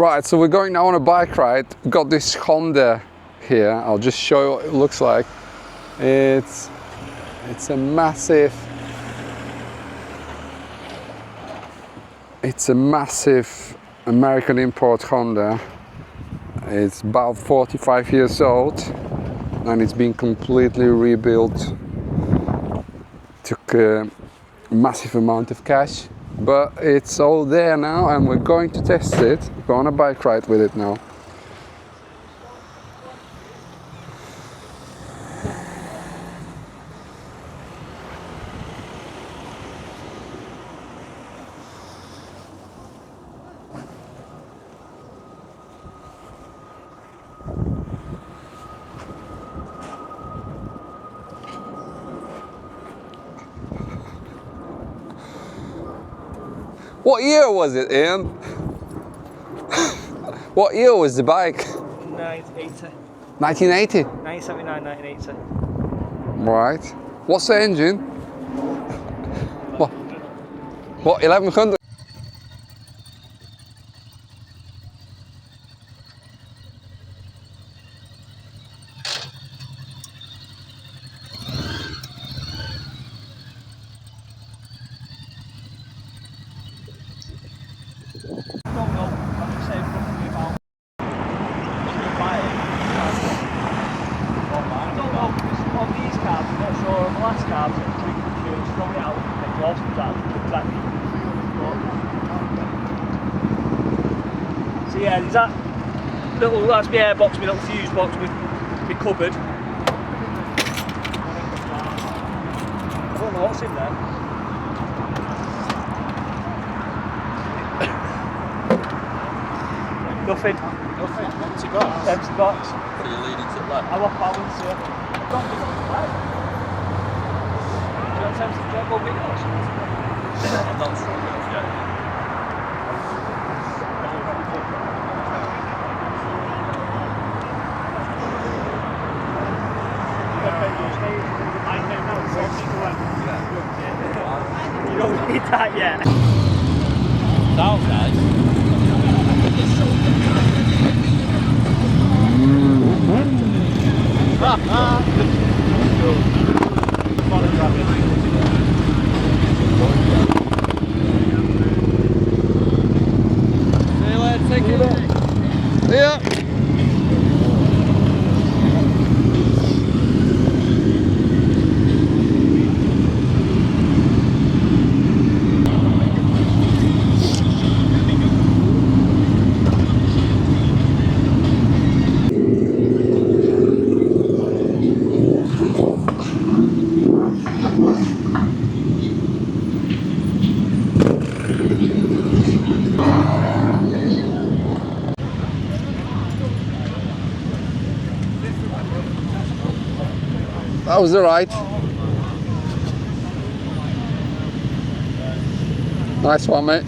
Right, so we're going now on a bike ride. Got this Honda here. I'll just show you what it looks like. It's a massive American import Honda. It's about 45 years old and it's been completely rebuilt. Took a massive amount of cash, but it's all there now and we're going to test it. Go on a bike ride with it now. What year was it, Ian? What year was the bike? 1980. 1980? 1979, 1980. Right. What's the engine? What 1100? Don't know what you say roughly about I don't know, because on these cars, I'm not sure, on the last cars, it's pretty confused, throw it out, and exhaust comes out, exactly. So yeah, there's that little, that's my airbox, my little fuse box with my cupboard. I don't know what's in there. Nothing. Nothing. Empty box. Empty box. So you're leading to the left. I want balance here. I don't think I'm right. Do you want to take go videos? I'm not strong enough yet. You don't need that yet. Sounds nice. See you later, take it. See ya. That was alright. Nice one, mate.